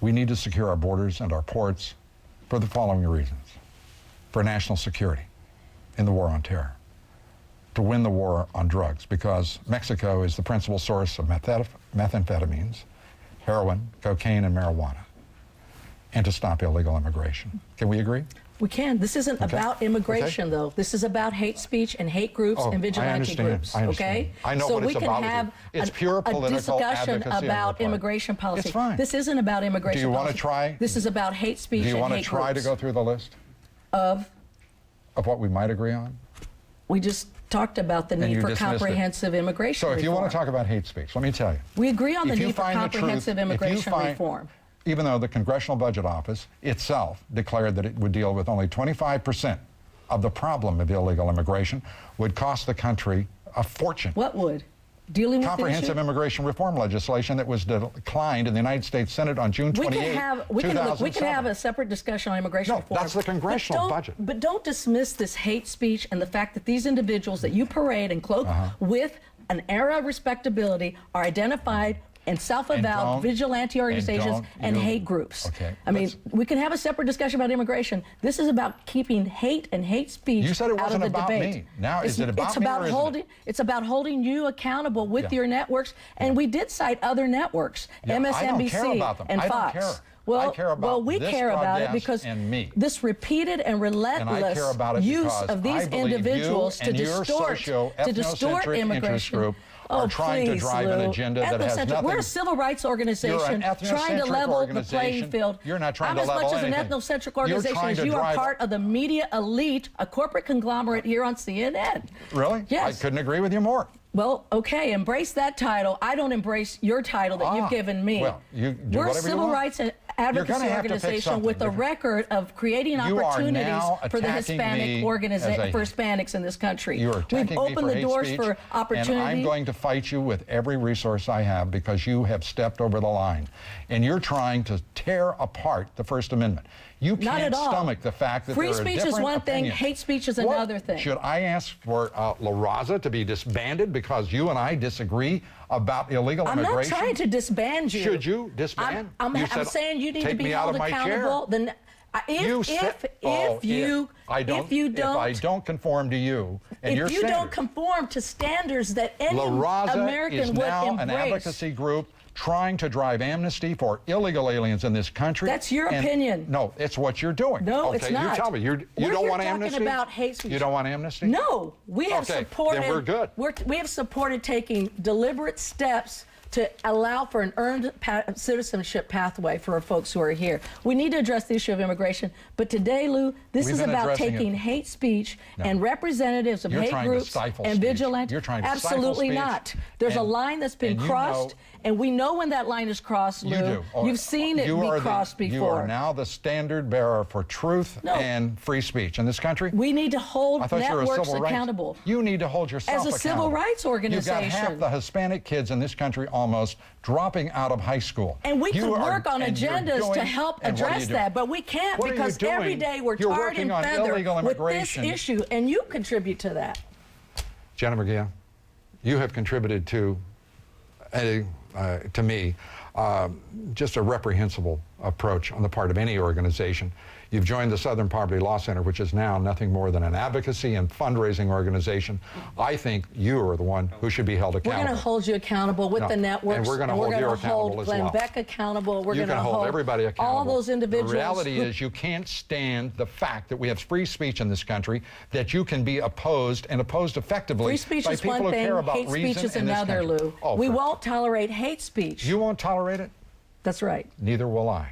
We need to secure our borders and our ports for the following reasons. For national security in the war on terror. To win the war on drugs, because Mexico is the principal source of methamphetamines, heroin, cocaine, and marijuana. And to stop illegal immigration. Can we agree? We can. This isn't about immigration, though. This is about hate speech and hate groups and vigilante groups. I understand. Okay? I know so what we it's can about. have It's pure political discussion about immigration policy. It's fine. This isn't about immigration policy. Do you policy. want to try? This is about hate speech and hate groups. Do you want to try to go through the list? Of what we might agree on? We just talked about the need for comprehensive immigration reform. So if you want to talk about hate speech, let me tell you. We agree on the need for comprehensive immigration reform. Even though the Congressional Budget Office itself declared that it would deal with only 25% of the problem of illegal immigration, would cost the country a fortune. What would? Dealing with comprehensive immigration reform legislation that was declined in the United States Senate on June 28, 2007. We can have a separate discussion on immigration reform. That's the congressional budget. But don't dismiss this hate speech and the fact that these individuals that you parade and cloak with an era of respectability are identified and self-avowed vigilante organizations and hate groups. Okay, I mean, we can have a separate discussion about immigration. This is about keeping hate and hate speech You said it wasn't out of the about debate. me. Now, is it about me or isn't it? It's about holding you accountable with your networks, and we did cite other networks, MSNBC I don't care about them. and I Fox. don't care. Well, I care about we this care about it broadcast because and me. this repeated and relentless use of these individuals to distort immigration. Are trying to drive an agenda that has nothing. We're a civil rights organization trying to level the playing field. You're not trying to level I'm as much anything. as an ethnocentric organization as you are part of the media elite, a corporate conglomerate here on CNN. Really? Yes. I couldn't agree with you more. Well, okay, embrace that title. I don't embrace your title that you've given me. Well, you do We're a whatever civil you want. rights and advocacy organization with a record of creating opportunities for the Hispanic for Hispanics in this country. We've opened the doors for opportunity. And I'm going to fight you with every resource I have because you have stepped over the line. And you're trying to tear apart the First Amendment. You can't stomach the fact that free speech is one thing, hate speech is another thing. Should I ask for La Raza to be disbanded because you and I disagree about illegal immigration? I'm not trying to disband you. Should you disband? I'm saying you need to be held accountable. Then, if I don't conform to you, and your standards, if you don't conform to standards that any American would embrace, an advocacy group trying to drive amnesty for illegal aliens in this country. That's your opinion. No, it's what you're doing. No, it's not. You tell me. You don't want amnesty? We're talking about hate speech. You don't want amnesty? No. We have supported. Then we're good. We have supported taking deliberate steps to allow for an earned citizenship pathway for folks who are here. We need to address the issue of immigration, but today, Lou, this is about taking hate speech and representatives of hate groups and vigilantes. You're trying to absolutely not. There's a line that's been crossed, and we know when that line is crossed, Lou. You do. You've seen it be crossed before. You are now the standard bearer for truth and free speech in this country. We need to hold networks accountable. You need to hold yourself accountable. As a civil rights organization. You've got half the Hispanic kids in this country almost dropping out of high school. And we could work on agendas to help address that, but we can't because every day we're tarred and feathered with this issue, and you contribute to that. Jenna Murguía, you have contributed to me just a reprehensible approach on the part of any organization. You've joined the Southern Poverty Law Center, which is now nothing more than an advocacy and fundraising organization. I think you are the one who should be held accountable. We're going to hold you accountable with the networks. And we're going to hold you accountable as well. Glenn Beck accountable. We're going to hold everybody accountable. All those individuals. The reality is you can't stand the fact that we have free speech in this country, that you can be opposed and opposed effectively free speech by is people one who thing, care about hate reason speech is in this another, country. Lou. We won't tolerate hate speech. You won't tolerate it? That's right. Neither will I.